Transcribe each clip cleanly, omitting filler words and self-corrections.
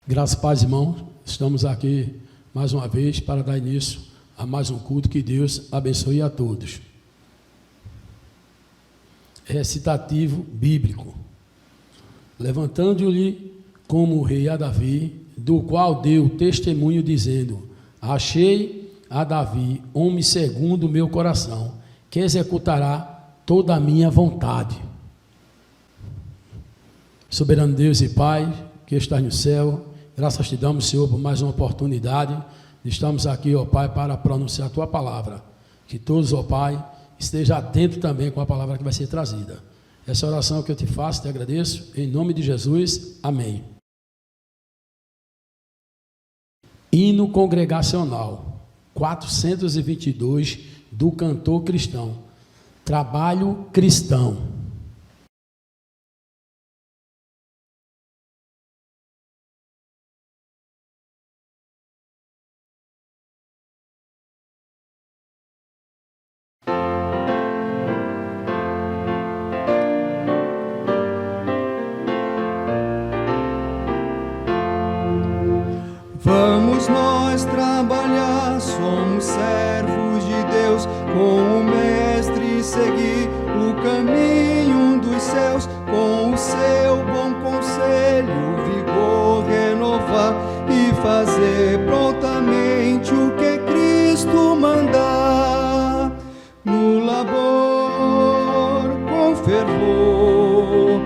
Graças, paz, irmãos, estamos aqui mais uma vez para dar início a mais um culto. Que Deus abençoe a todos. Recitativo bíblico. Levantando-lhe como rei a Davi, do qual deu testemunho dizendo: achei a Davi, homem segundo o meu coração, que executará toda a minha vontade. Soberano Deus e Pai, que estás no céu, graças te damos, Senhor, por mais uma oportunidade. Estamos aqui, ó Pai, para pronunciar a Tua palavra. Que todos, ó Pai, estejam atentos também com a palavra que vai ser trazida. Essa oração que eu te faço, te agradeço, em nome de Jesus, amém. Hino congregacional, 422, do cantor cristão. Trabalho cristão. Vamos nós trabalhar, somos servos de Deus, com o Mestre seguir o caminho dos céus, com o seu bom conselho, vigor renovar e fazer prontamente o que Cristo mandar. No labor com fervor,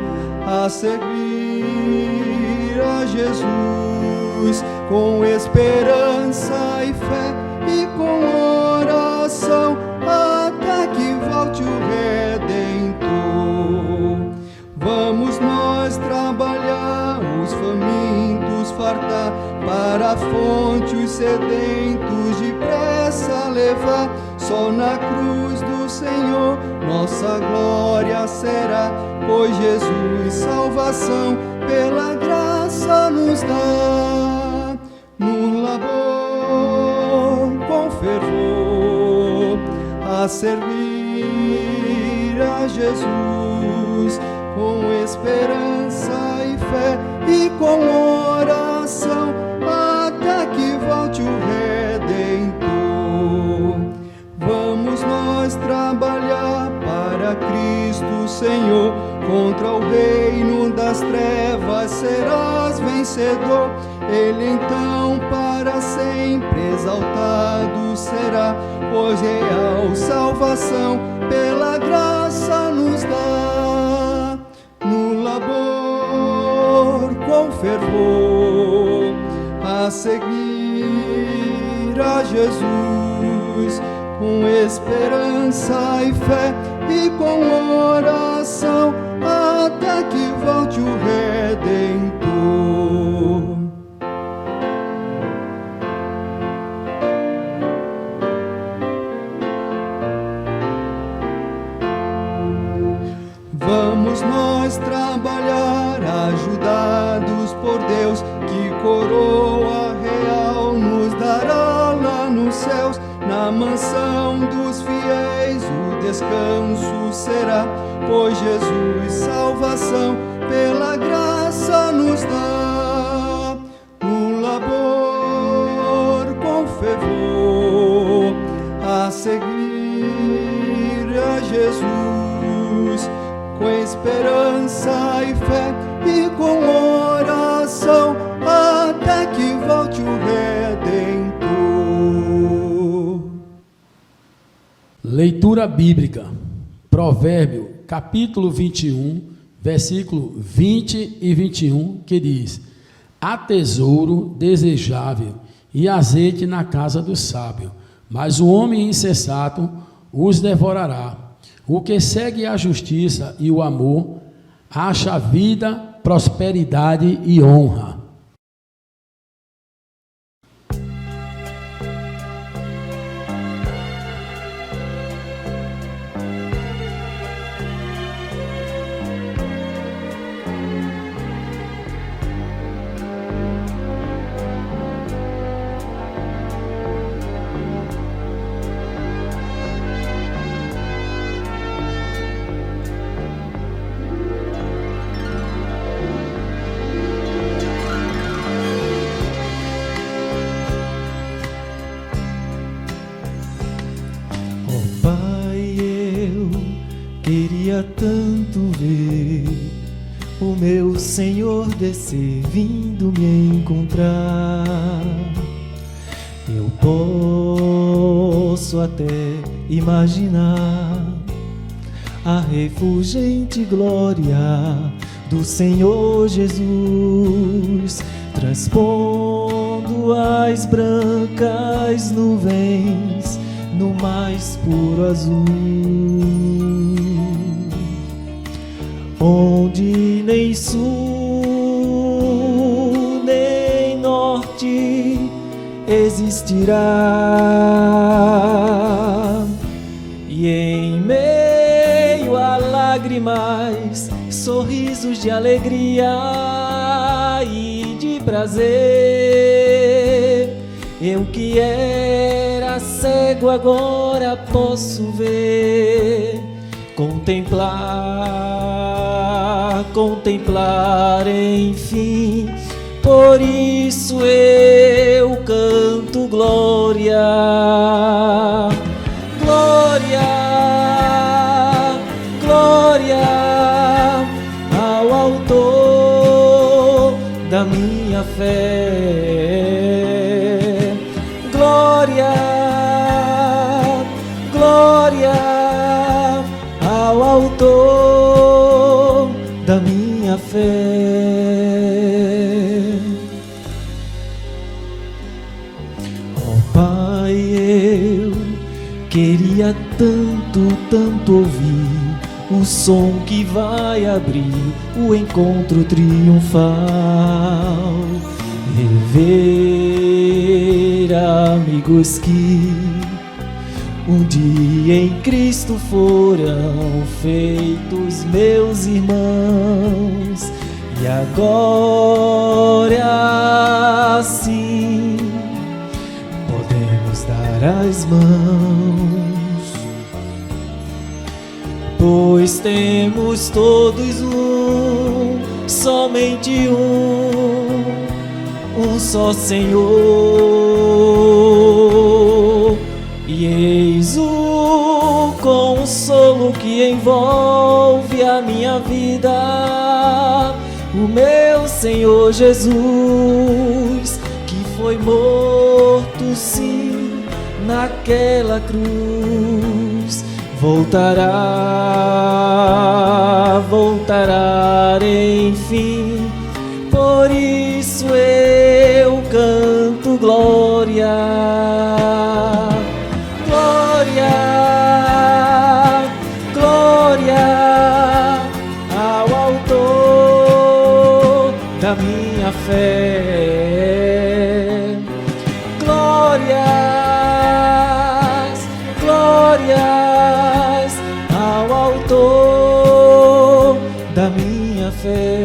a servir a Jesus, com esperança e fé e com oração, até que volte o Redentor. Vamos nós trabalhar, os famintos fartar, para a fonte os sedentos depressa levar. Só na cruz do Senhor nossa glória será, pois Jesus salvação pela graça nos dá. No labor com fervor, a servir a Jesus, com esperança e fé e com oração, até que volte o Redentor. Vamos nós trabalhar para Cristo Senhor, contra o reino das trevas serás vencedor. Ele então para sempre exaltado será, pois real salvação pela graça nos dá. No labor com fervor, a seguir a Jesus, com esperança e fé e com oração, até que volte o Redentor. Vamos nós trabalhar, ajudados por Deus, que coroa real nos dará lá nos céus. Na mansão dos fiéis o descanso será, pois Jesus salvação pela graça nos dá. No labor com fervor, a seguir a Jesus, com esperança e fé e com oração, até que volte o Redentor. Leitura bíblica, Provérbio, capítulo 21, versículo 20 e 21, que diz: há tesouro desejável e azeite na casa do sábio, mas o homem insensato os devorará. O que segue a justiça e o amor acha vida, prosperidade e honra. queria tanto ver o meu Senhor descer, vindo me encontrar. Eu posso até imaginar a refulgente glória do Senhor Jesus, transpondo as brancas nuvens no mais puro azul, onde nem sul nem norte existirá, e em meio a lágrimas, sorrisos de alegria e de prazer. Eu que era cego agora posso ver, contemplar enfim. Por isso eu canto glória, glória, glória ao autor da minha fé. Glória, glória ao autor da minha fé. Ó Pai, eu queria tanto ouvir o som que vai abrir o encontro triunfal, rever amigos que um dia em Cristo foram feitos meus irmãos, e agora sim podemos dar as mãos, pois temos todos somente um só Senhor, e eis o consolo que envolve a minha vida, o meu Senhor Jesus, que foi morto sim naquela cruz, voltará enfim. Por isso eu canto glória, glória, glória ao autor da minha fé. Glórias, glórias ao autor da minha fé.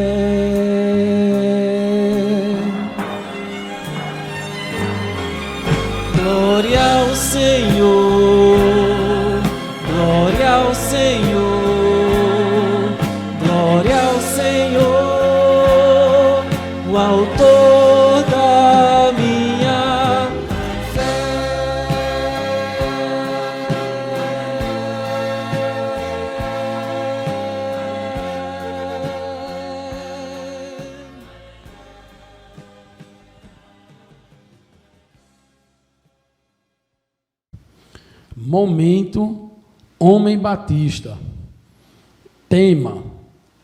Glória ao Senhor, glória ao Senhor, glória ao Senhor, o autor da minha fé. Momento Homem Batista. Tema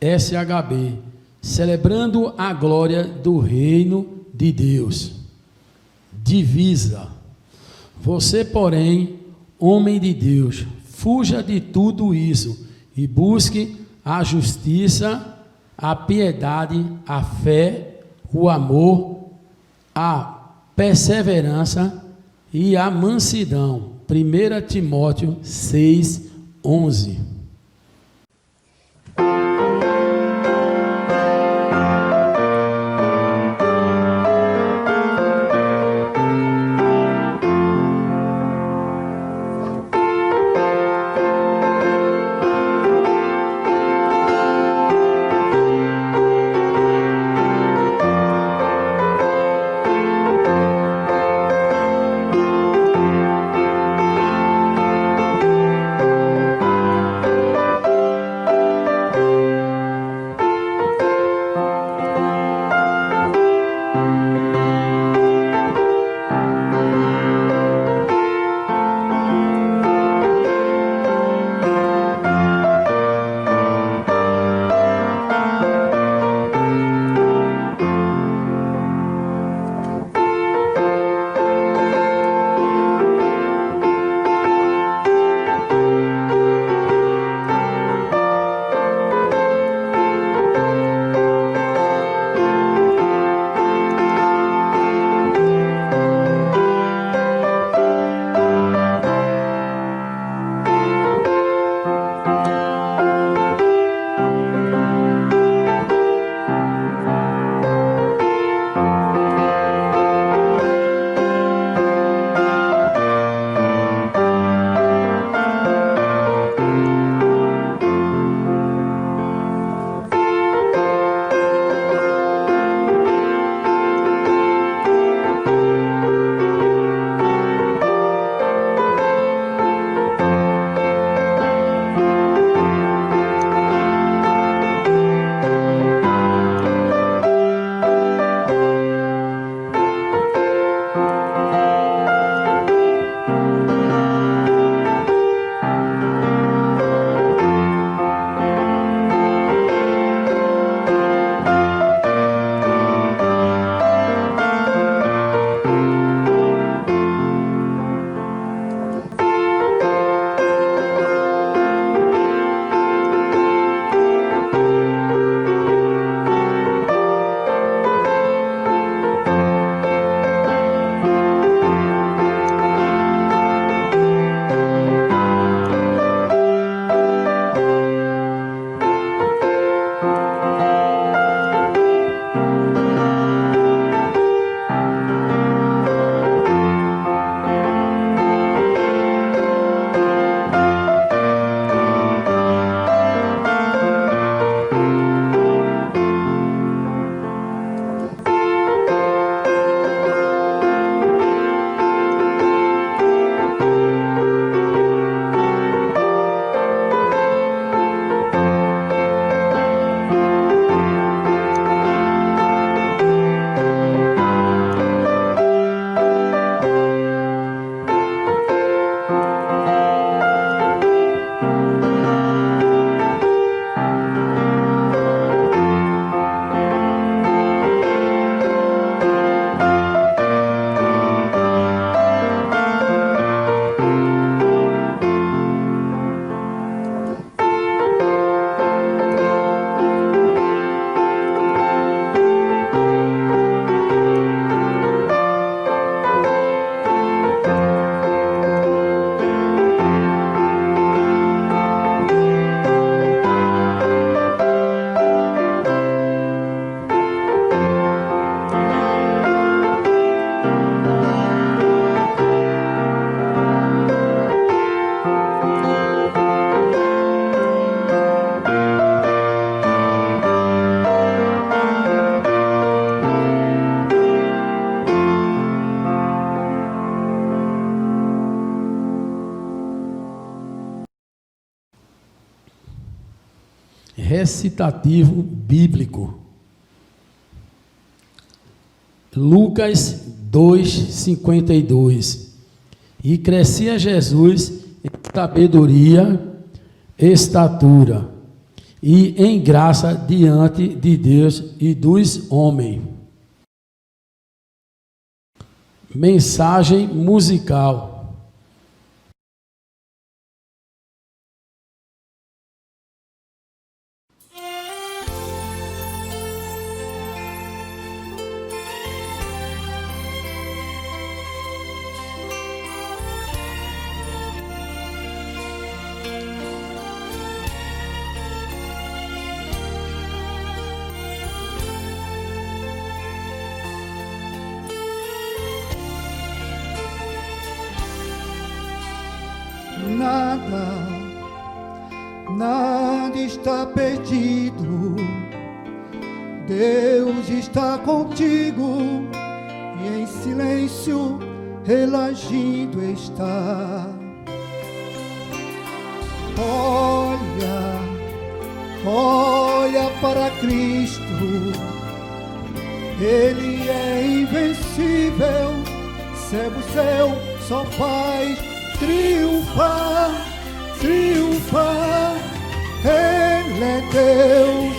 SHB, celebrando a glória do reino de Deus. Divisa. Você, porém, homem de Deus, fuja de tudo isso e busque a justiça, a piedade, a fé, o amor, a perseverança e a mansidão. 1 Timóteo 6:11. Recitativo bíblico. Lucas 2:52. E crescia Jesus em sabedoria, estatura e em graça diante de Deus e dos homens. Mensagem musical. Nada está perdido. Deus está contigo e em silêncio Ele agindo está. Olha para Cristo, Ele é invencível, servo seu só faz triunfar, triunfar. Ele é Deus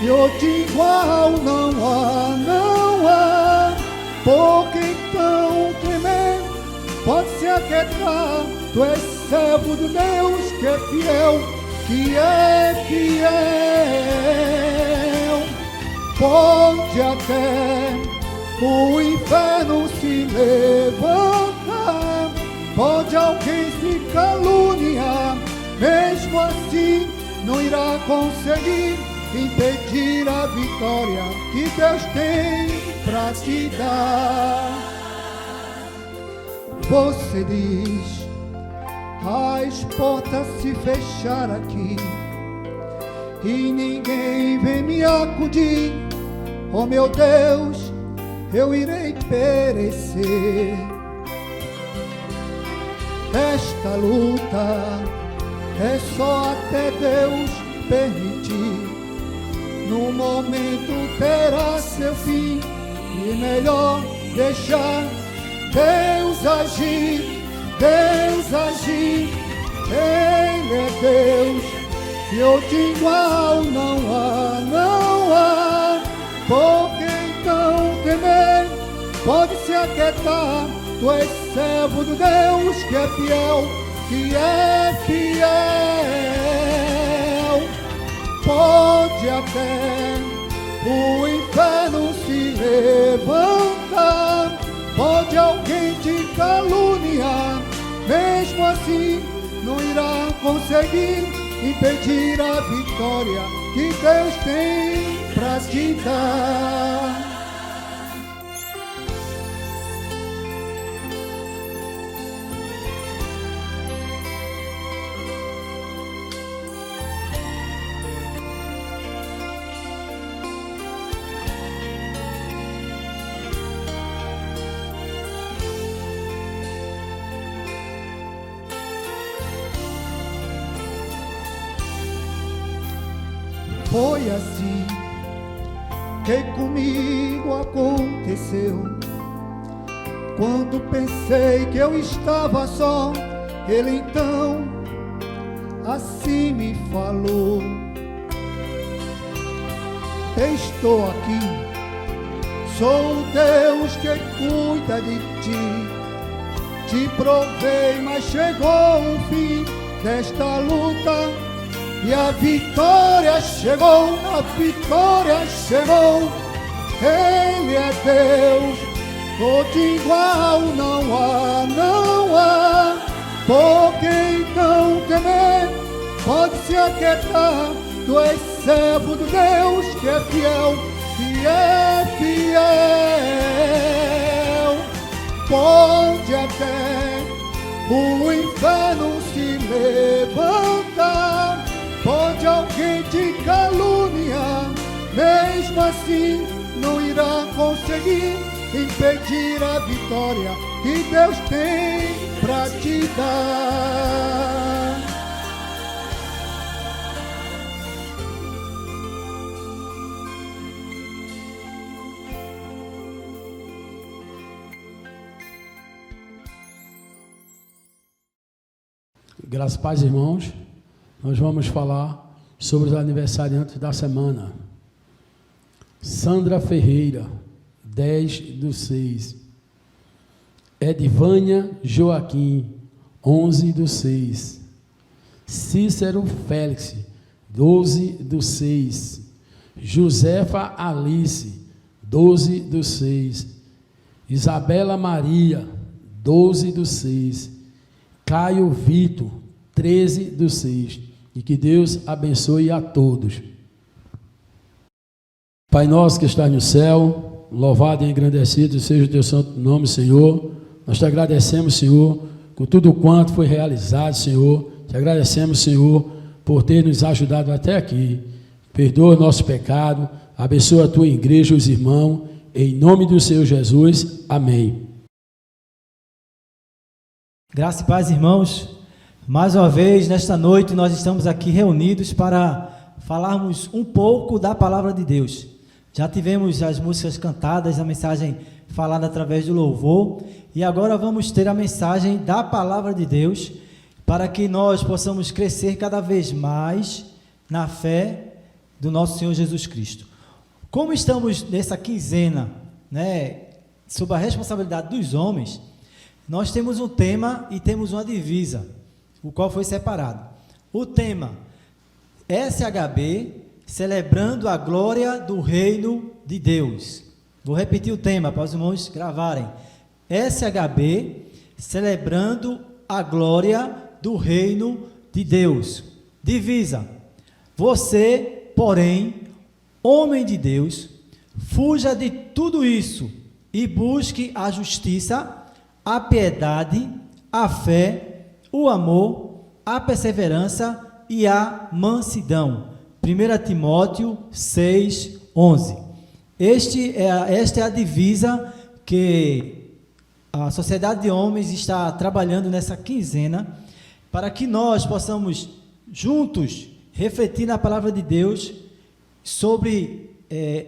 e outro igual não há, não há. Por quem tão tremendo pode se aquietar? Tu és servo do Deus que é fiel, que é fiel. Pode até o inferno se levantar, pode alguém se caluniar, mesmo assim não irá conseguir impedir a vitória que Deus tem pra te dar. Você diz, as portas se fecharam aqui e ninguém vem me acudir. Oh meu Deus, eu irei perecer. Esta luta é só até Deus permitir. No momento terá seu fim e melhor deixar Deus agir, Deus agir. Ele é Deus e outro igual não há, não há. Por quem tão temer pode se aquietar? Tu és servo do Deus que é fiel, que é fiel. Pode até o inferno se levantar, pode alguém te caluniar, mesmo assim não irá conseguir impedir a vitória que Deus tem pra te dar. Foi assim que comigo aconteceu. Quando pensei que eu estava só, Ele então assim me falou: estou aqui, sou o Deus que cuida de ti. Te provei, mas chegou o fim desta luta e a vitória chegou, a vitória chegou. Ele é Deus, outro igual não há, não há. Por quem não temer pode se aquietar? Tu és servo do Deus que é fiel, que é fiel. Pode até o inferno se levantar, pode alguém te caluniar, mesmo assim não irá conseguir impedir a vitória que Deus tem pra te dar. Graças a Deus, irmãos. Nós vamos falar sobre os aniversariantes da semana. Sandra Ferreira, 10/6. Edvânia Joaquim, 11/6. Cícero Félix, 12/6. Josefa Alice, 12/6. Isabela Maria, 12/6. Caio Vitor, 13/6. E que Deus abençoe a todos. Pai nosso que está no céu, louvado e engrandecido seja o teu santo nome, Senhor. Nós te agradecemos, Senhor, por tudo quanto foi realizado, Senhor. Te agradecemos, Senhor, por ter nos ajudado até aqui. Perdoa o nosso pecado, abençoa a tua igreja, os irmãos, em nome do Senhor Jesus. Amém. Graça e paz, irmãos. Mais uma vez, nesta noite, nós estamos aqui reunidos para falarmos um pouco da palavra de Deus. Já tivemos as músicas cantadas, a mensagem falada através do louvor, e agora vamos ter a mensagem da palavra de Deus, para que nós possamos crescer cada vez mais na fé do nosso Senhor Jesus Cristo. Como estamos nessa quinzena, sob a responsabilidade dos homens, nós temos um tema e temos uma divisa, o qual foi separado. O tema, SHB, celebrando a glória do reino de Deus. Vou repetir o tema para os irmãos gravarem. SHB, celebrando a glória do reino de Deus. Divisa. Você, porém, homem de Deus, fuja de tudo isso e busque a justiça, a piedade, a fé, o amor, a perseverança e a mansidão. 1 Timóteo 6, 11. Esta é a divisa que a Sociedade de Homens está trabalhando nessa quinzena, para que nós possamos juntos refletir na palavra de Deus sobre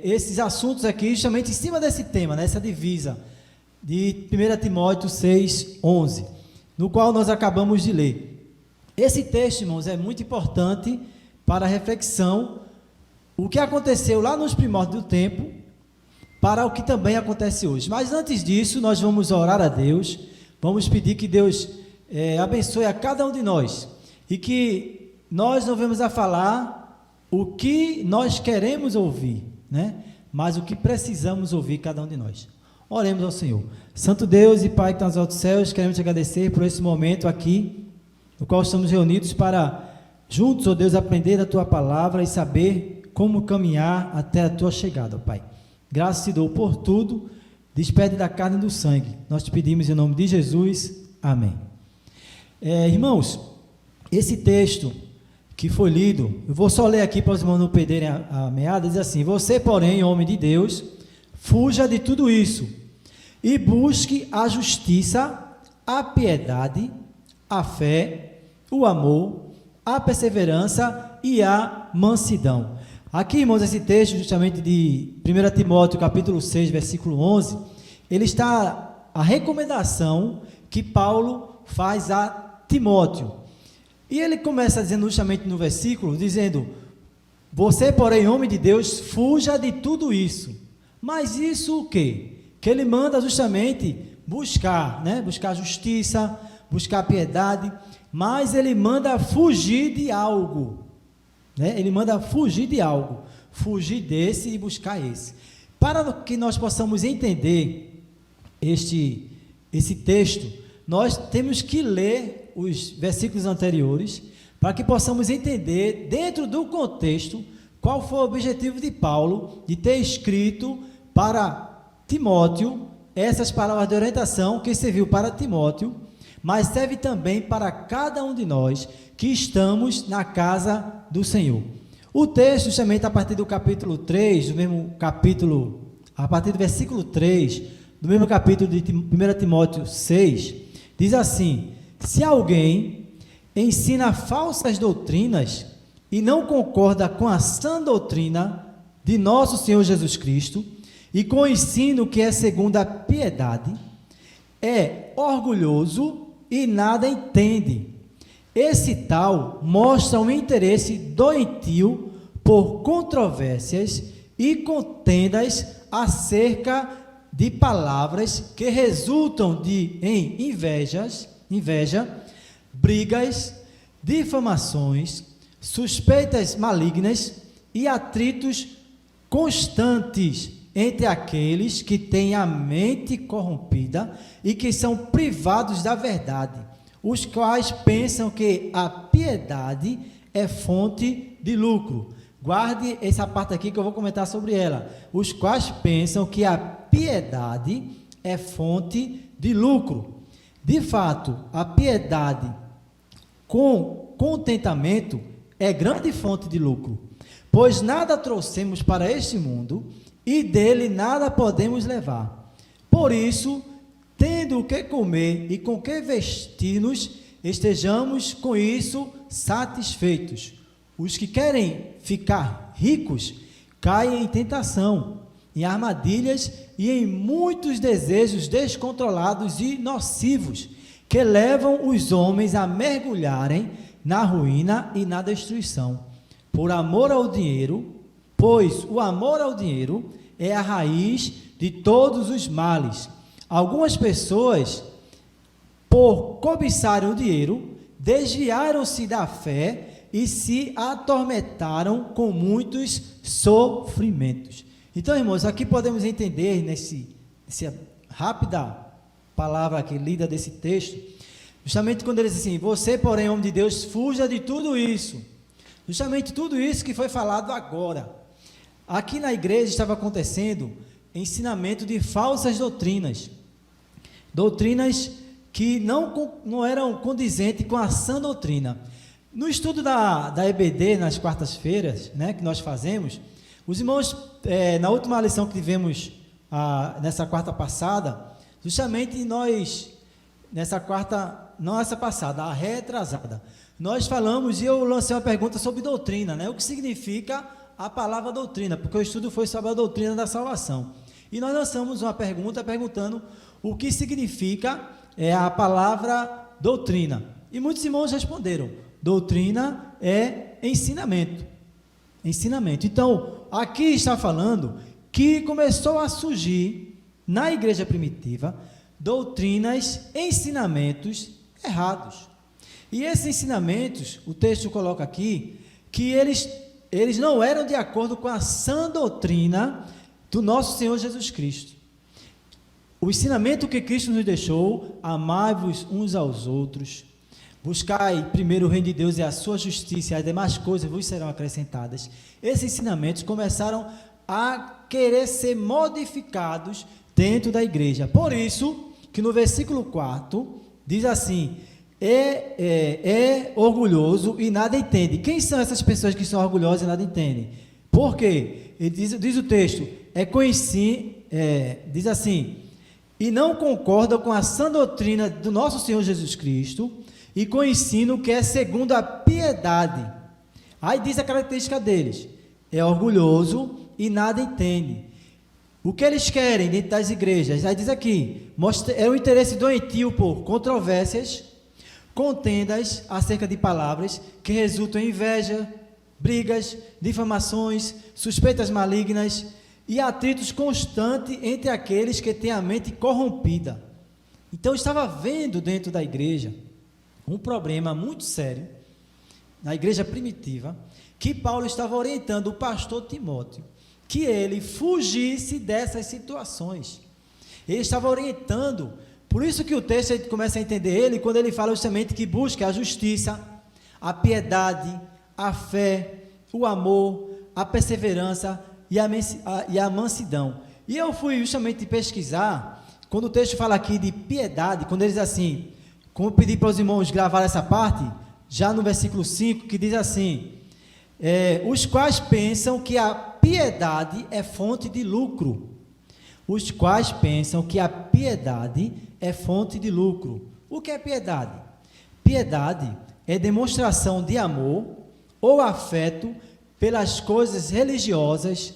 esses assuntos aqui, justamente em cima desse tema, nessa divisa de 1 Timóteo 6, 11, no qual nós acabamos de ler. Esse texto, irmãos, é muito importante para a reflexão, o que aconteceu lá nos primórdios do tempo, para o que também acontece hoje. Mas antes disso, nós vamos orar a Deus, vamos pedir que Deus abençoe a cada um de nós, e que nós não venhamos a falar o que nós queremos ouvir, mas o que precisamos ouvir cada um de nós. Oremos ao Senhor. Santo Deus e Pai que está nos altos céus, queremos te agradecer por esse momento aqui, no qual estamos reunidos para juntos, ó Deus, aprender a Tua palavra e saber como caminhar até a Tua chegada, ó Pai. Graças te dou por tudo, despede da carne e do sangue. Nós te pedimos em nome de Jesus. Amém. Irmãos, esse texto que foi lido, eu vou só ler aqui para os irmãos não perderem a meada, diz assim: você, porém, homem de Deus, fuja de tudo isso e busque a justiça, a piedade, a fé, o amor, a perseverança e a mansidão. Aqui, irmãos, esse texto justamente de 1 Timóteo capítulo 6, versículo 11, ele está a recomendação que Paulo faz a Timóteo. E ele começa dizendo justamente no versículo, dizendo: você, porém, homem de Deus, fuja de tudo isso. Mas isso o quê? Que ele manda justamente buscar, buscar justiça, buscar piedade, mas ele manda fugir de algo, ele manda fugir de algo, fugir desse e buscar esse. Para que nós possamos entender esse texto, nós temos que ler os versículos anteriores, para que possamos entender, dentro do contexto, qual foi o objetivo de Paulo, de ter escrito para Timóteo, essas palavras de orientação, que serviu para Timóteo, mas serve também para cada um de nós, que estamos na casa do Senhor. O texto, justamente a partir do capítulo 3, do mesmo capítulo, a partir do versículo 3, do mesmo capítulo de 1 Timóteo 6, diz assim: se alguém ensina falsas doutrinas e não concorda com a sã doutrina de nosso Senhor Jesus Cristo e com o ensino que é segundo a piedade, é orgulhoso e nada entende. Esse tal mostra um interesse doentio por controvérsias e contendas acerca de palavras que resultam em inveja, brigas, difamações, suspeitas malignas e atritos constantes entre aqueles que têm a mente corrompida e que são privados da verdade, os quais pensam que a piedade é fonte de lucro. Guarde essa parte aqui que eu vou comentar sobre ela. Os quais pensam que a piedade é fonte de lucro. De fato, a piedade com contentamento é grande fonte de lucro, pois nada trouxemos para este mundo e dele nada podemos levar. Por isso, tendo o que comer e com que vestir-nos, estejamos com isso satisfeitos. Os que querem ficar ricos caem em tentação, em armadilhas e em muitos desejos descontrolados e nocivos que levam os homens a mergulharem na ruína e na destruição. Por amor ao dinheiro, pois o amor ao dinheiro é a raiz de todos os males. Algumas pessoas, por cobiçarem o dinheiro, desviaram-se da fé e se atormentaram com muitos sofrimentos. Então, irmãos, aqui podemos entender, nessa rápida palavra aqui lida desse texto, justamente quando ele diz assim: você, porém, homem de Deus, fuja de tudo isso. Justamente tudo isso que foi falado agora. Aqui na igreja estava acontecendo ensinamento de falsas doutrinas. Doutrinas que não eram condizentes com a sã doutrina. No estudo da EBD, nas quartas-feiras, né, que nós fazemos, os irmãos, na última lição que tivemos nessa quarta passada, justamente nós, nessa quarta, não essa passada, a retrasada, nós falamos e eu lancei uma pergunta sobre doutrina, né, o que significa a palavra doutrina, porque o estudo foi sobre a doutrina da salvação. E nós lançamos uma pergunta perguntando o que significa a palavra doutrina. E muitos irmãos responderam: doutrina é ensinamento. Ensinamento. Então, aqui está falando que começou a surgir na igreja primitiva doutrinas, ensinamentos errados. E esses ensinamentos, o texto coloca aqui, que eles não eram de acordo com a sã doutrina do nosso Senhor Jesus Cristo. O ensinamento que Cristo nos deixou: amai-vos uns aos outros, buscai primeiro o reino de Deus e a sua justiça, e as demais coisas vos serão acrescentadas. Esses ensinamentos começaram a querer ser modificados dentro da igreja. Por isso que no versículo 4 diz assim: é orgulhoso e nada entende. Quem são essas pessoas que são orgulhosas e nada entendem? Por quê? Diz o texto, diz assim: e não concordam com a sã doutrina do nosso Senhor Jesus Cristo e com o ensino que é segundo a piedade. Aí diz a característica deles: é orgulhoso e nada entende. O que eles querem dentro das igrejas? Aí diz aqui, é o interesse doentio por controvérsias, contendas acerca de palavras que resultam em inveja, brigas, difamações, suspeitas malignas e atritos constantes entre aqueles que têm a mente corrompida. Então, estava vendo dentro da igreja um problema muito sério, na igreja primitiva, que Paulo estava orientando o pastor Timóteo, que ele fugisse dessas situações. Ele estava orientando, por isso que o texto a gente começa a entender ele, quando ele fala justamente que busca a justiça, a piedade, a fé, o amor, a perseverança e a mansidão. E eu fui justamente pesquisar, quando o texto fala aqui de piedade, quando ele diz assim, como eu pedi para os irmãos gravar essa parte, já no versículo 5, que diz assim: os quais pensam que a piedade é fonte de lucro. Os quais pensam que a piedade é fonte de lucro. O que é piedade? Piedade é demonstração de amor ou afeto pelas coisas religiosas,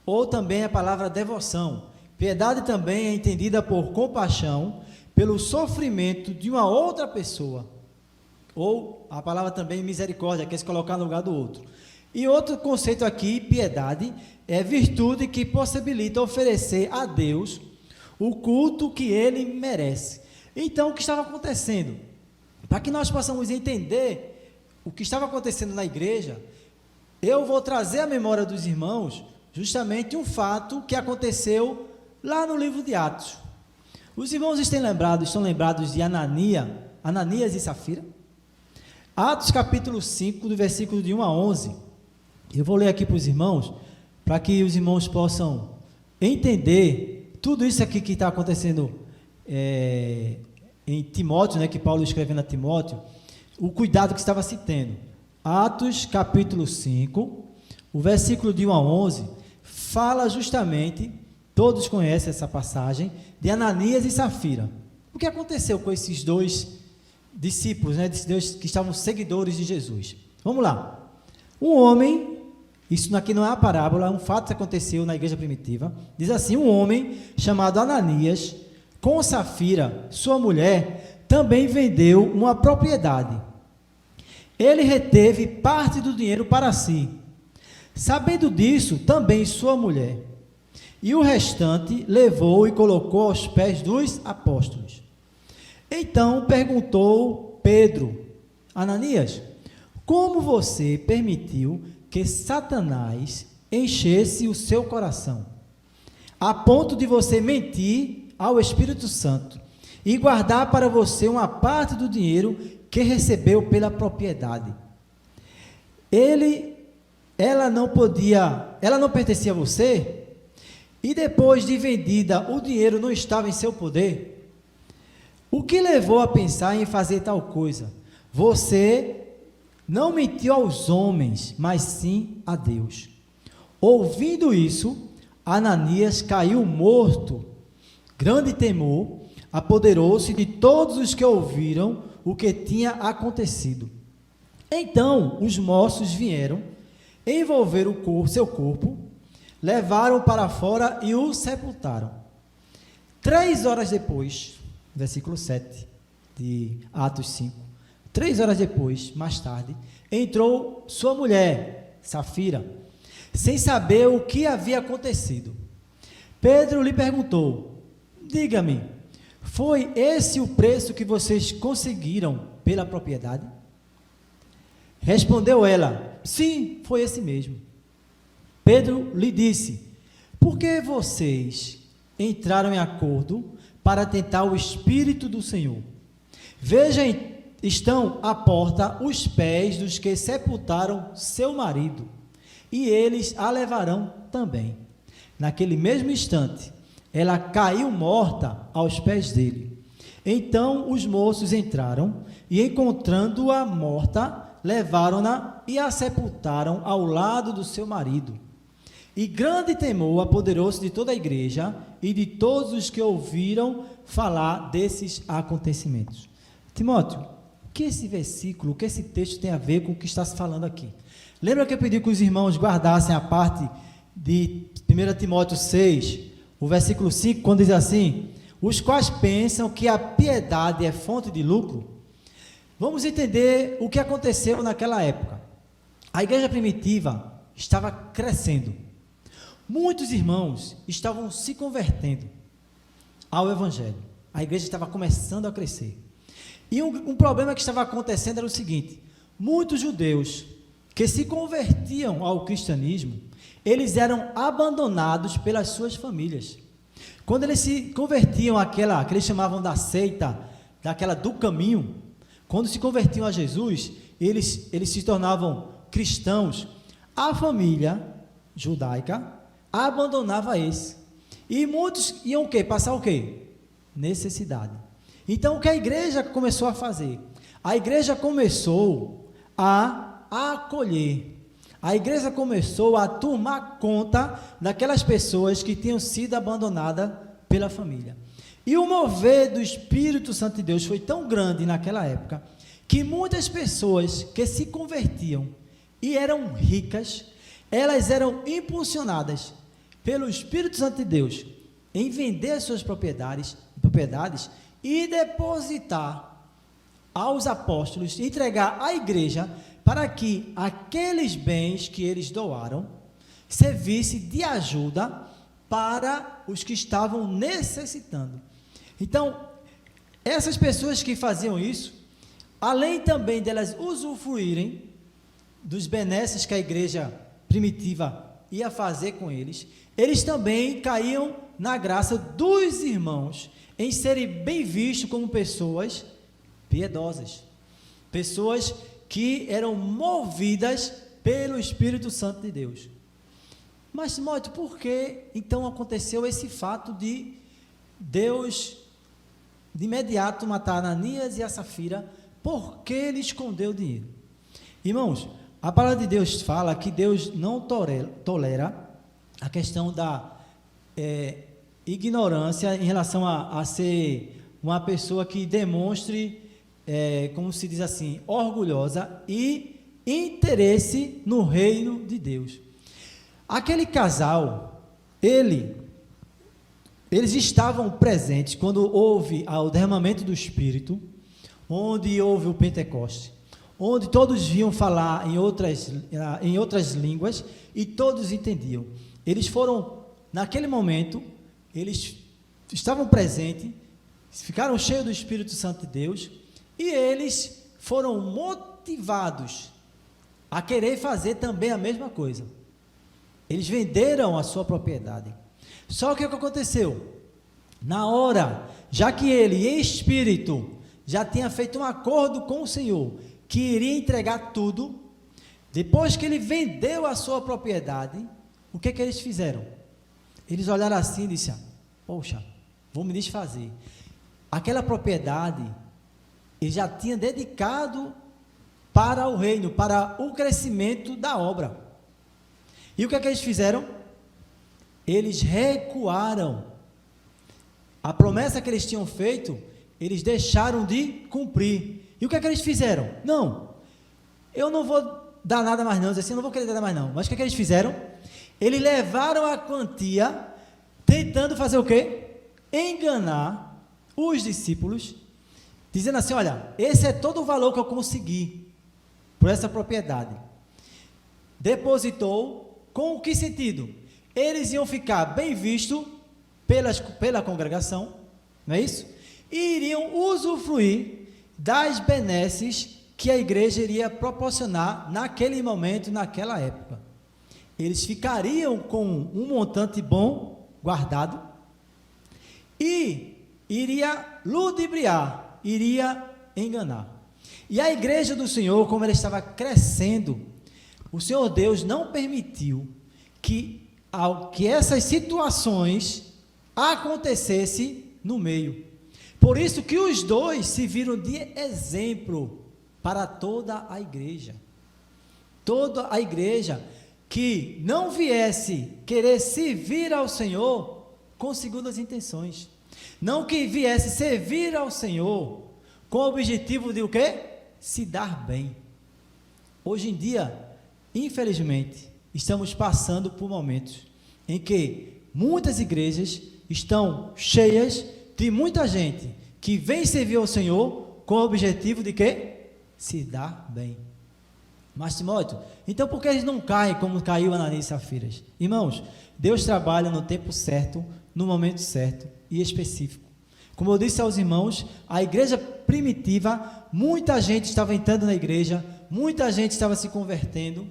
ou também a palavra devoção. Piedade também é entendida por compaixão pelo sofrimento de uma outra pessoa, ou a palavra também misericórdia, que é se colocar no lugar do outro. E outro conceito aqui, piedade, é virtude que possibilita oferecer a Deus o culto que Ele merece. Então, o que estava acontecendo? Para que nós possamos entender o que estava acontecendo na igreja, eu vou trazer à memória dos irmãos justamente um fato que aconteceu lá no livro de Atos. Os irmãos estão lembrados de Ananias e Safira? Atos capítulo 5, do versículo de 1 a 11. Eu vou ler aqui para os irmãos, para que os irmãos possam entender tudo isso aqui que está acontecendo em Timóteo, né, que Paulo escrevendo a Timóteo, o cuidado que estava se tendo. Atos capítulo 5, o versículo de 1 a 11, fala justamente, todos conhecem essa passagem, de Ananias e Safira. O que aconteceu com esses dois discípulos, né, desses dois que estavam seguidores de Jesus? Vamos lá. Um homem Isso aqui não é uma parábola, é um fato que aconteceu na igreja primitiva. Diz assim: um homem chamado Ananias, com Safira, sua mulher, também vendeu uma propriedade. Ele reteve parte do dinheiro para si. Sabendo disso, também sua mulher. E o restante levou e colocou aos pés dos apóstolos. Então perguntou Pedro: Ananias, como você permitiu que Satanás enchesse o seu coração, a ponto de você mentir ao Espírito Santo e guardar para você uma parte do dinheiro que recebeu pela propriedade? Ela não pertencia a você? E depois de vendida, o dinheiro não estava em seu poder? O que levou a pensar em fazer tal coisa? Você não mentiu aos homens, mas sim a Deus. Ouvindo isso, Ananias caiu morto. Grande temor apoderou-se de todos os que ouviram o que tinha acontecido. Então os moços vieram, envolveram seu corpo, levaram para fora e o sepultaram. 3 horas depois, versículo 7 de Atos 5, 3 horas depois, mais tarde, entrou sua mulher, Safira, sem saber o que havia acontecido. Pedro lhe perguntou: diga-me, foi esse o preço que vocês conseguiram pela propriedade? Respondeu ela: sim, foi esse mesmo. Pedro lhe disse: por que vocês entraram em acordo para tentar o Espírito do Senhor? Vejam, estão à porta os pés dos que sepultaram seu marido, e eles a levarão também. Naquele mesmo instante, ela caiu morta aos pés dele. Então os moços entraram e, encontrando-a morta, levaram-na e a sepultaram ao lado do seu marido. E grande temor apoderou-se de toda a igreja e de todos os que ouviram falar desses acontecimentos. Timóteo, o que esse versículo, o que esse texto tem a ver com o que está se falando aqui? Lembra que eu pedi que os irmãos guardassem a parte de 1 Timóteo 6, o versículo 5, quando diz assim: os quais pensam que a piedade é fonte de lucro? Vamos entender o que aconteceu naquela época. A igreja primitiva estava crescendo. Muitos irmãos estavam se convertendo ao evangelho. A igreja estava começando a crescer. E um problema que estava acontecendo era o seguinte: muitos judeus que se convertiam ao cristianismo, eles eram abandonados pelas suas famílias. Quando eles se convertiam àquela que eles chamavam da seita, daquela do caminho, quando se convertiam a Jesus, eles se tornavam cristãos, a família judaica abandonava esse. E muitos iam o quê? Passar o quê? Necessidade. Então o que a igreja começou a fazer? A igreja começou a acolher. A igreja começou a tomar conta daquelas pessoas que tinham sido abandonadas pela família. E o mover do Espírito Santo de Deus foi tão grande naquela época, que muitas pessoas que se convertiam e eram ricas, elas eram impulsionadas pelo Espírito Santo de Deus em vender as suas propriedades e depositar aos apóstolos, entregar à igreja, para que aqueles bens que eles doaram servisse de ajuda para os que estavam necessitando. Então, essas pessoas que faziam isso, além também delas usufruírem dos benesses que a igreja primitiva ia fazer com eles, eles também caíam na graça dos irmãos em serem bem vistos como pessoas piedosas, pessoas que eram movidas pelo Espírito Santo de Deus. Mas, Timóteo, por que então aconteceu esse fato de Deus de imediato matar Ananias e a Safira? Por que ele escondeu o dinheiro? Irmãos, a palavra de Deus fala que Deus não tolera a questão da ignorância em relação a ser uma pessoa que demonstre, como se diz assim, orgulhosa e interesse no reino de Deus. Aquele casal, eles estavam presentes quando houve o derramamento do Espírito, onde houve o Pentecoste, onde todos viam falar em outras línguas e todos entendiam. Eles foram, naquele momento, eles estavam presentes, ficaram cheios do Espírito Santo de Deus e eles foram motivados a querer fazer também a mesma coisa. Eles venderam a sua propriedade. Só que o que aconteceu? Na hora, já que ele, em espírito, já tinha feito um acordo com o Senhor, que iria entregar tudo, depois que ele vendeu a sua propriedade, o que eles fizeram? Eles olharam assim e disseram: poxa, vou me desfazer. Aquela propriedade, ele já tinha dedicado para o reino, para o crescimento da obra. E o que eles fizeram? Eles recuaram. A promessa que eles tinham feito, eles deixaram de cumprir. E o que eles fizeram? Não, eu não vou dar nada mais não, assim, eu não vou querer dar mais não. Mas o que eles fizeram? Eles levaram a quantia, tentando fazer o quê? Enganar os discípulos, dizendo assim: olha, esse é todo o valor que eu consegui por essa propriedade. Depositou, com que sentido? Eles iam ficar bem vistos pela congregação, não é isso? E iriam usufruir das benesses que a igreja iria proporcionar naquele momento, naquela época. Eles ficariam com um montante bom, guardado, e iria ludibriar, iria enganar. E a igreja do Senhor, como ela estava crescendo, o Senhor Deus não permitiu que essas situações acontecessem no meio. Por isso que os dois se viram de exemplo para toda a igreja. Toda a igreja que não viesse querer servir ao Senhor com segundas intenções. Não que viesse servir ao Senhor com o objetivo de o quê? Se dar bem. Hoje em dia, infelizmente, estamos passando por momentos em que muitas igrejas estão cheias de muita gente que vem servir ao Senhor com o objetivo de quê? Se dar bem. Mas, Timóteo, então por que eles não caem como caiu Ananias e Safira? Irmãos, Deus trabalha no tempo certo, no momento certo e específico. Como eu disse aos irmãos, a igreja primitiva, muita gente estava entrando na igreja, muita gente estava se convertendo,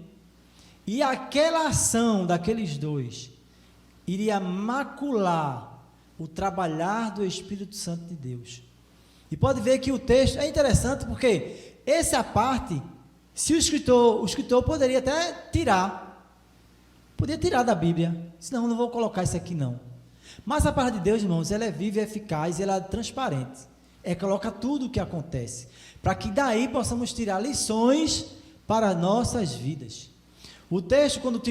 e aquela ação daqueles dois iria macular o trabalhar do Espírito Santo de Deus. E pode ver que o texto é interessante, porque essa parte, se o escritor poderia até podia tirar da Bíblia, senão eu não vou colocar isso aqui não. Mas a palavra de Deus, irmãos, ela é viva, é eficaz, ela é transparente. Coloca tudo o que acontece, para que daí possamos tirar lições para nossas vidas. O texto, quando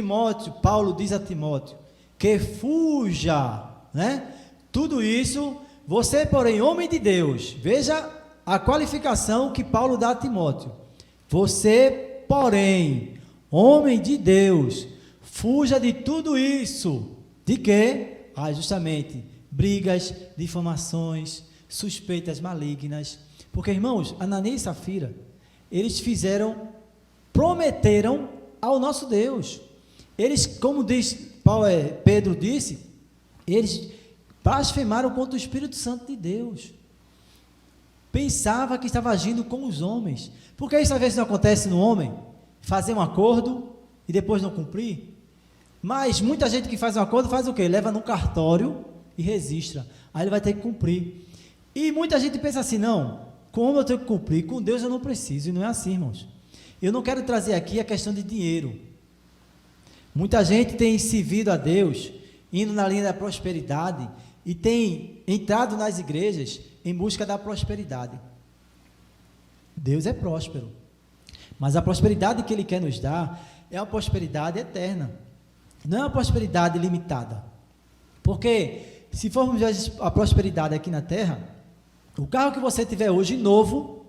Paulo diz a Timóteo, que fuja, né? Tudo isso, você, porém, homem de Deus, veja a qualificação que Paulo dá a Timóteo. Você, porém, homem de Deus, fuja de tudo isso. De quê? Justamente, brigas, difamações, suspeitas malignas. Porque, irmãos, Ananias e Safira, eles prometeram ao nosso Deus. Eles, como Pedro disse, eles blasfemaram contra o Espírito Santo de Deus. Pensava que estava agindo com os homens. Porque isso às vezes não acontece no homem, fazer um acordo e depois não cumprir. Mas muita gente que faz um acordo faz o quê? Leva no cartório e registra. Aí ele vai ter que cumprir. E muita gente pensa assim: não, como eu tenho que cumprir? Com Deus eu não preciso. E não é assim, irmãos. Eu não quero trazer aqui a questão de dinheiro. Muita gente tem servido a Deus, indo na linha da prosperidade, e tem entrado nas igrejas em busca da prosperidade. Deus é próspero, mas a prosperidade que Ele quer nos dar é uma prosperidade eterna, não é uma prosperidade limitada. Porque se formos ver a prosperidade aqui na terra, o carro que você tiver hoje novo,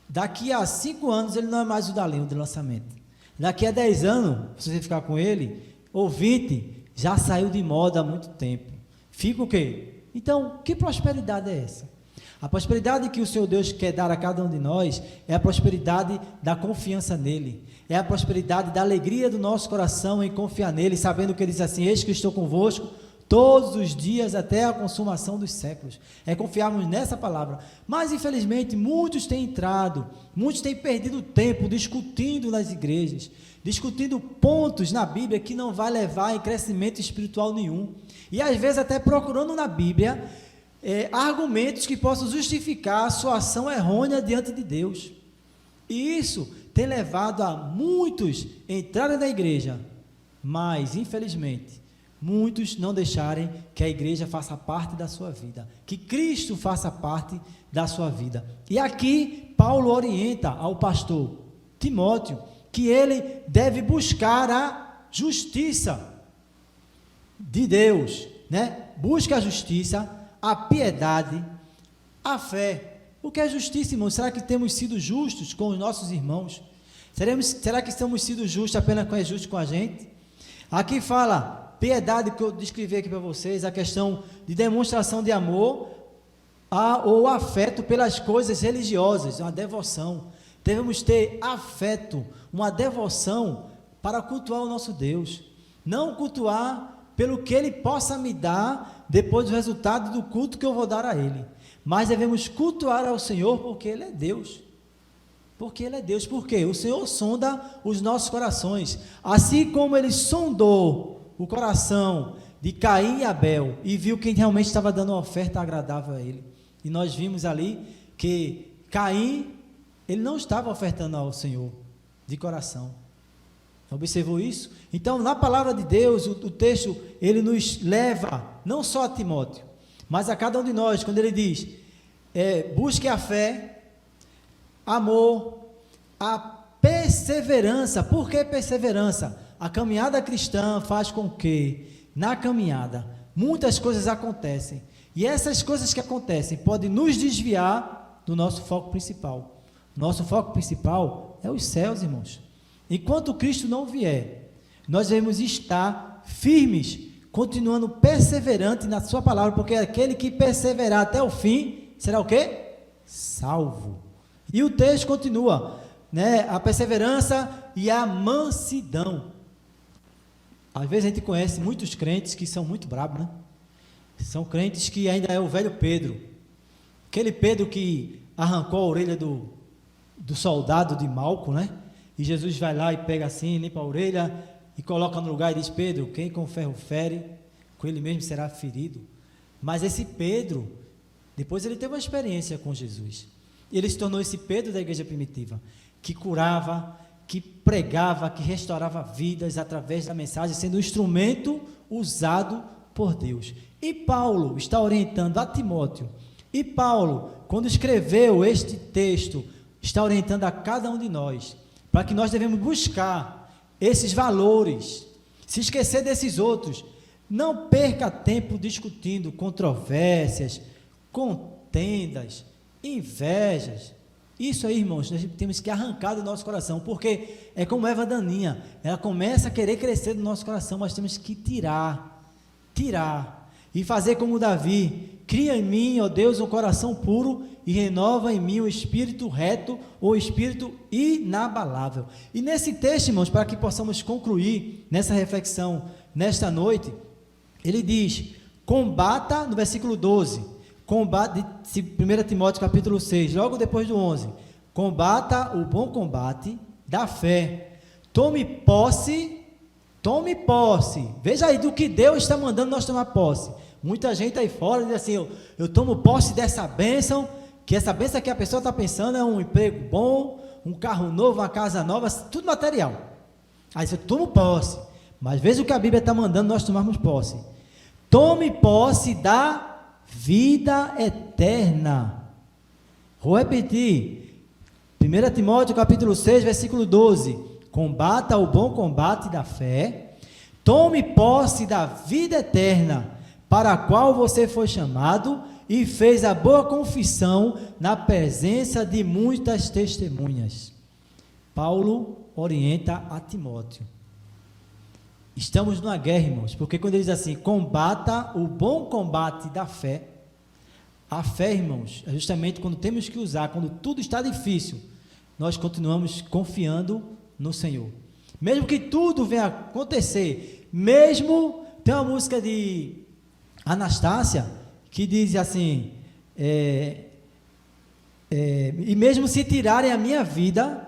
daqui a 5 anos ele não é mais o da linha de lançamento. Daqui a 10 anos, se você ficar com ele, ouvinte, já saiu de moda há muito tempo. Fica o quê? Então, que prosperidade é essa? A prosperidade que o Senhor Deus quer dar a cada um de nós é a prosperidade da confiança nele, é a prosperidade da alegria do nosso coração em confiar nele, sabendo que ele diz assim: eis que estou convosco todos os dias até a consumação dos séculos. É confiarmos nessa palavra. Mas infelizmente muitos têm entrado, muitos têm perdido tempo discutindo nas igrejas, discutindo pontos na Bíblia que não vai levar em crescimento espiritual nenhum, e às vezes até procurando na Bíblia argumentos que possam justificar a sua ação errônea diante de Deus. E isso tem levado a muitos entrarem na igreja, mas infelizmente muitos não deixarem que a igreja faça parte da sua vida, que Cristo faça parte da sua vida. E aqui Paulo orienta ao pastor Timóteo que ele deve buscar a justiça de Deus, né? Busca a justiça, a piedade, a fé. O que é justiça, irmãos? Será que temos sido justos com os nossos irmãos? Será que estamos sido justos apenas com justo com a gente? Aqui fala piedade, que eu descrevi aqui para vocês, a questão de demonstração de amor ou afeto pelas coisas religiosas, uma devoção. Devemos ter afeto, uma devoção para cultuar o nosso Deus, não cultuar pelo que Ele possa me dar depois do resultado do culto que eu vou dar a Ele, mas devemos cultuar ao Senhor porque Ele é Deus. Porque Ele é Deus. Por quê? O Senhor sonda os nossos corações, assim como Ele sondou o coração de Caim e Abel e viu quem realmente estava dando uma oferta agradável a Ele. E nós vimos ali que Caim, ele não estava ofertando ao Senhor de coração. Observou isso? Então, na palavra de Deus, o texto, ele nos leva, não só a Timóteo, mas a cada um de nós, quando ele diz, busque a fé, amor, a perseverança. Por que perseverança? A caminhada cristã faz com que, na caminhada, muitas coisas acontecem, e essas coisas que acontecem podem nos desviar do nosso foco principal. Nosso foco principal é os céus, irmãos. Enquanto Cristo não vier, nós devemos estar firmes, continuando perseverante na sua palavra, porque aquele que perseverar até o fim, será o quê? Salvo. E o texto continua, né? A perseverança e a mansidão. Às vezes a gente conhece muitos crentes que são muito bravos, né? São crentes que ainda é o velho Pedro, aquele Pedro que arrancou a orelha do soldado de Malco, né? E Jesus vai lá e pega assim, limpa a orelha e coloca no lugar e diz: Pedro, quem com ferro fere, com ele mesmo será ferido. Mas esse Pedro, depois ele teve uma experiência com Jesus. Ele se tornou esse Pedro da igreja primitiva, que curava, que pregava, que restaurava vidas através da mensagem, sendo um instrumento usado por Deus. E Paulo está orientando a Timóteo. E Paulo, quando escreveu este texto, está orientando a cada um de nós, para que nós devemos buscar esses valores, se esquecer desses outros. Não perca tempo discutindo controvérsias, contendas, invejas. Isso aí, irmãos, nós temos que arrancar do nosso coração, porque é como erva daninha, ela começa a querer crescer do nosso coração, mas temos que tirar, e fazer como Davi: cria em mim, ó Deus, um coração puro e renova em mim o espírito reto, ou espírito inabalável. E nesse texto, irmãos, para que possamos concluir nessa reflexão, nesta noite, ele diz: combata, no versículo 12, combate, 1 Timóteo capítulo 6, logo depois do 11, combata o bom combate da fé, tome posse, veja aí do que Deus está mandando nós tomar posse. Muita gente aí fora diz assim: eu tomo posse dessa bênção, que essa bênção que a pessoa está pensando é um emprego bom, um carro novo, uma casa nova, tudo material. Aí você toma posse, mas veja o que a Bíblia está mandando nós tomarmos posse. Tome posse da vida eterna. Vou repetir, 1 Timóteo capítulo 6, versículo 12, combata o bom combate da fé, tome posse da vida eterna, para a qual você foi chamado e fez a boa confissão na presença de muitas testemunhas. Paulo orienta a Timóteo: Estamos numa guerra, irmãos, porque quando ele diz assim, combata o bom combate da fé, a fé, irmãos, é justamente quando temos que usar, quando tudo está difícil, nós continuamos confiando no Senhor. Mesmo que tudo venha acontecer, mesmo, tem uma música de Anastácia, que diz assim, e mesmo se tirarem a minha vida,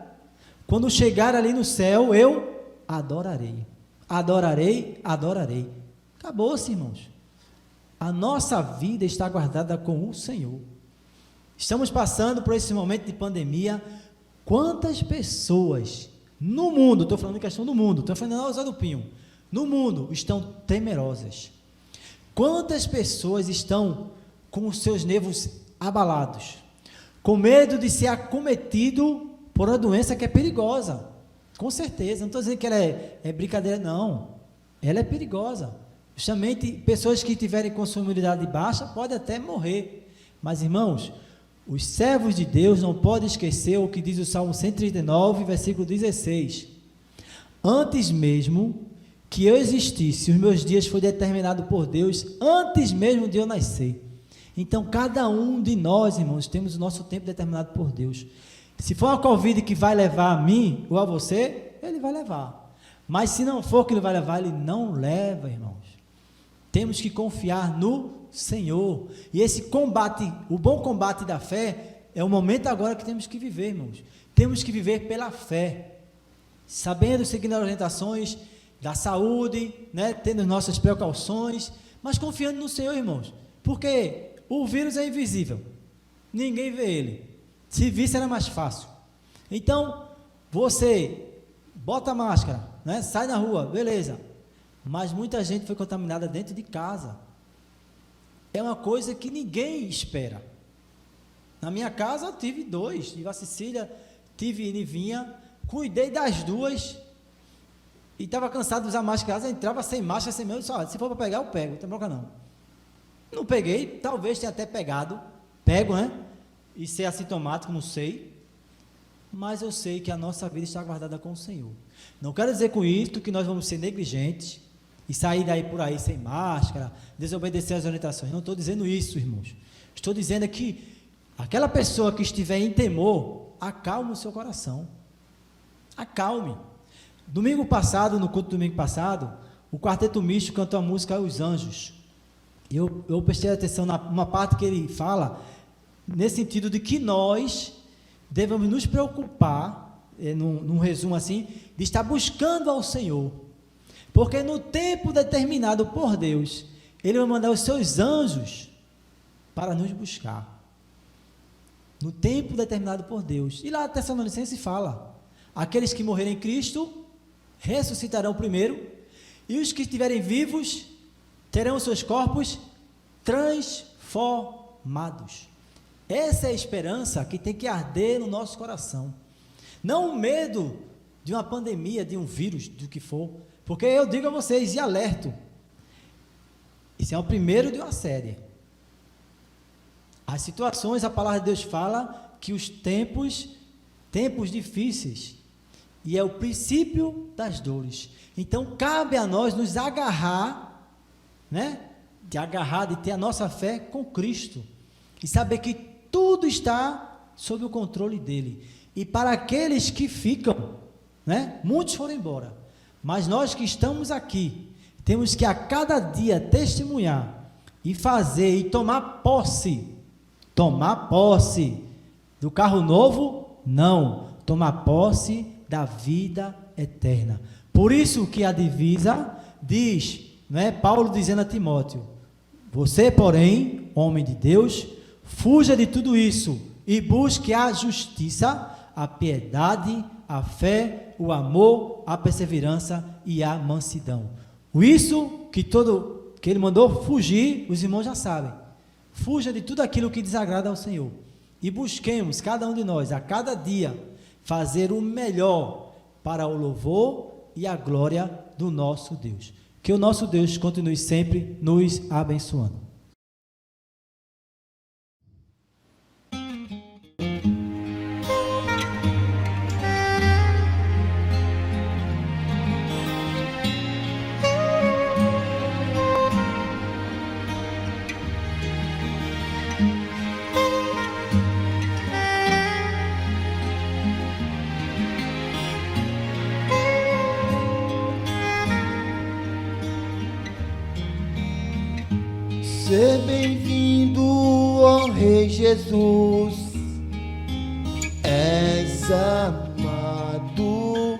quando chegar ali no céu, eu adorarei. Adorarei, adorarei. Acabou-se, irmãos. A nossa vida está guardada com o Senhor. Estamos passando por esse momento de pandemia. Quantas pessoas no mundo, estou falando em questão do mundo, estou falando na Osório do Pinho, no mundo estão temerosas. Quantas pessoas estão com os seus nervos abalados, com medo de ser acometido por uma doença que é perigosa? Com certeza, não estou dizendo que ela é brincadeira, não. Ela é perigosa. Justamente, pessoas que tiverem com sua imunidade baixa podem até morrer. Mas, irmãos, os servos de Deus não podem esquecer o que diz o Salmo 139, versículo 16. Antes mesmo que eu existisse, os meus dias foram determinados por Deus, antes mesmo de eu nascer. Então, cada um de nós, irmãos, temos o nosso tempo determinado por Deus. Se for uma Covid que vai levar a mim ou a você, ele vai levar. Mas se não for que ele vai levar, ele não leva, irmãos. Temos que confiar no Senhor. E esse combate, o bom combate da fé, é o momento agora que temos que viver, irmãos. Temos que viver pela fé, sabendo, seguindo as orientações da saúde, né, tendo nossas precauções, mas confiando no Senhor, irmãos. Porque o vírus é invisível. Ninguém vê ele. Se visse era mais fácil. Então, você bota a máscara, né? Sai na rua, beleza. Mas muita gente foi contaminada dentro de casa. É uma coisa que ninguém espera. Na minha casa eu tive 2, tive a Cecília, tive Nivinha, cuidei das 2 e estava cansado de usar máscara, eu entrava sem máscara, sem medo, só, se for para pegar eu pego, não tem bronca não. Não peguei, talvez tenha até pego, né? E ser assintomático, não sei, mas eu sei que a nossa vida está guardada com o Senhor. Não quero dizer com isso que nós vamos ser negligentes e sair daí por aí sem máscara, desobedecer às orientações. Não estou dizendo isso, irmãos. Estou dizendo que aquela pessoa que estiver em temor, acalme o seu coração. Acalme. Domingo passado, no culto do domingo passado, o Quarteto Misto cantou a música Os Anjos. Eu prestei atenção numa parte que ele fala nesse sentido de que nós devemos nos preocupar, num resumo assim, de estar buscando ao Senhor, porque no tempo determinado por Deus, Ele vai mandar os seus anjos para nos buscar, no tempo determinado por Deus. E lá a Tessalonicenses fala, aqueles que morrerem em Cristo, ressuscitarão primeiro, e os que estiverem vivos, terão seus corpos transformados. Essa é a esperança que tem que arder no nosso coração. Não o medo de uma pandemia, de um vírus, do que for. Porque eu digo a vocês e alerto, isso é o primeiro de uma série. As situações, a palavra de Deus fala que os tempos difíceis, e é o princípio das dores. Então, cabe a nós nos agarrar, né? De ter a nossa fé com Cristo. E saber que tudo está sob o controle dele. E para aqueles que ficam, né? Muitos foram embora. Mas nós que estamos aqui, temos que a cada dia testemunhar e fazer e tomar posse do carro novo, não, tomar posse da vida eterna. Por isso que a divisa diz, né, Paulo dizendo a Timóteo, você, porém, homem de Deus, fuja de tudo isso e busque a justiça, a piedade, a fé, o amor, a perseverança e a mansidão. Isso que ele mandou fugir, os irmãos já sabem. Fuja de tudo aquilo que desagrada ao Senhor. E busquemos, cada um de nós, a cada dia, fazer o melhor para o louvor e a glória do nosso Deus. Que o nosso Deus continue sempre nos abençoando. Jesus, és amado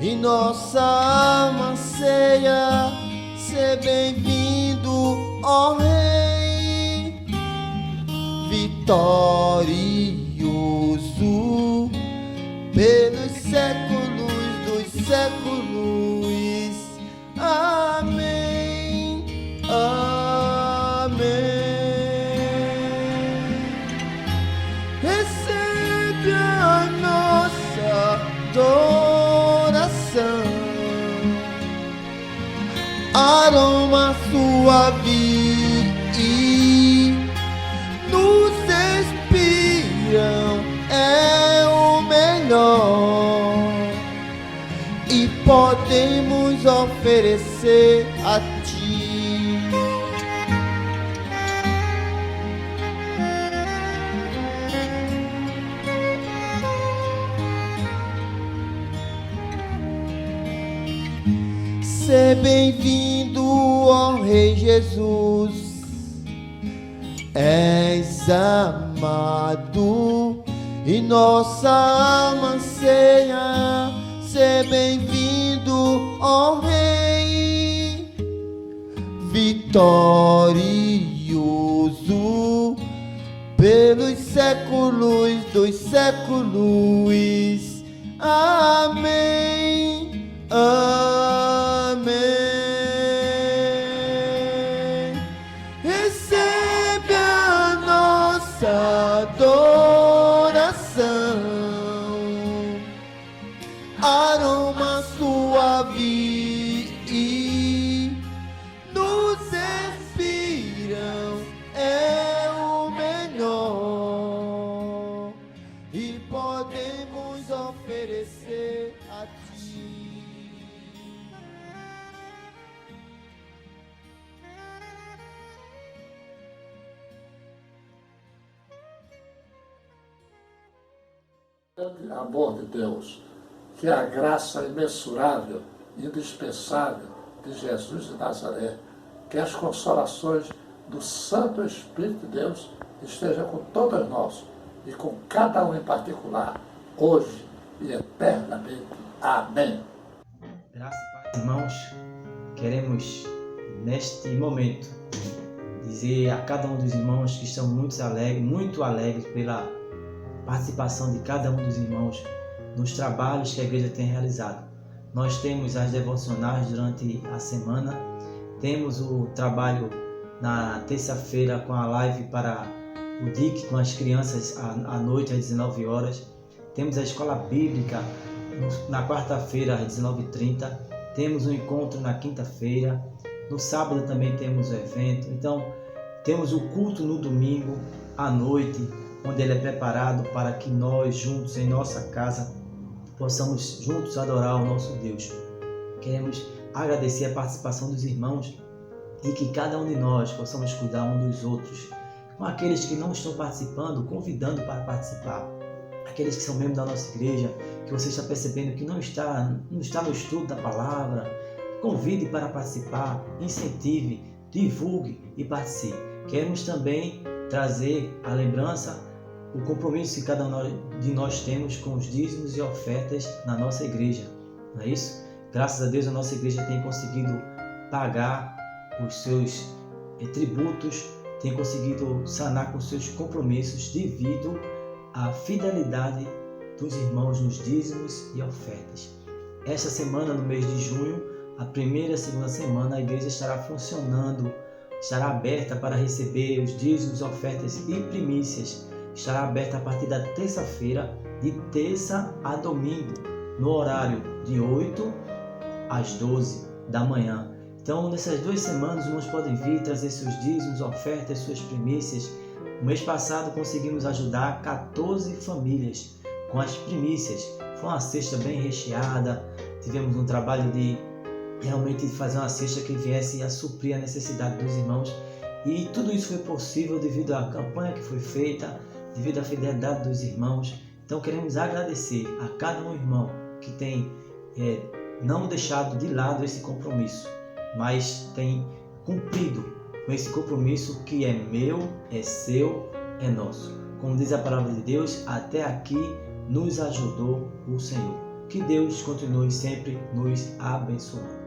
e nossa alma anseia ser bem-vindo, ó Rei, vitorioso pelos séculos dos séculos. Amém, amém. Recebe a nossa adoração, aroma suave e nos inspiram, é o melhor e podemos oferecer a Ti. Ser bem-vindo, ó Rei Jesus, és amado e nossa alma anseia ser bem-vindo, ó Rei, vitorioso pelos séculos dos séculos. Amém, amém. Recebe a nossa adoração, aroma suave e nos inspiram, é o melhor e podemos oferecer a Ti. Amor de Deus, que a graça imensurável, indispensável de Jesus de Nazaré, que as consolações do Santo Espírito de Deus estejam com todos nós e com cada um em particular, hoje e eternamente. Amém. Graças e paz, irmãos, queremos neste momento dizer a cada um dos irmãos que estão muito alegres pela participação de cada um dos irmãos nos trabalhos que a igreja tem realizado. Nós temos as devocionais durante a semana, temos o trabalho na terça-feira com a live para o DIC com as crianças à noite às 19 horas, temos a escola bíblica na quarta-feira às 19h30, temos um encontro na quinta-feira, no sábado também temos o evento, então temos o culto no domingo à noite, onde ele é preparado para que nós juntos em nossa casa possamos juntos adorar o nosso Deus. Queremos agradecer a participação dos irmãos e que cada um de nós possamos cuidar um dos outros. Com aqueles que não estão participando, convidando para participar. Aqueles que são membros da nossa igreja, que você está percebendo que não está no estudo da palavra, convide para participar, incentive, divulgue e participe. Queremos também trazer a lembrança, o compromisso que cada um de nós temos com os dízimos e ofertas na nossa igreja, não é isso? Graças a Deus a nossa igreja tem conseguido pagar os seus tributos, tem conseguido sanar com seus compromissos devido à fidelidade dos irmãos nos dízimos e ofertas. Esta semana, no mês de junho, a primeira e segunda semana, a igreja estará funcionando, estará aberta para receber os dízimos, ofertas e primícias. Estará aberta a partir da terça-feira, de terça a domingo, no horário de 8 às 12 da manhã. Então, nessas 2 semanas, os irmãos podem vir trazer seus dízimos, ofertas, suas primícias. No mês passado, conseguimos ajudar 14 famílias com as primícias. Foi uma cesta bem recheada. Tivemos um trabalho de realmente fazer uma cesta que viesse a suprir a necessidade dos irmãos. E tudo isso foi possível devido à campanha que foi feita, devido à fidelidade dos irmãos. Então queremos agradecer a cada um irmão que tem não deixado de lado esse compromisso, mas tem cumprido com esse compromisso que é meu, é seu, é nosso. como diz a palavra de Deus, até aqui nos ajudou o Senhor. Que Deus continue sempre nos abençoando.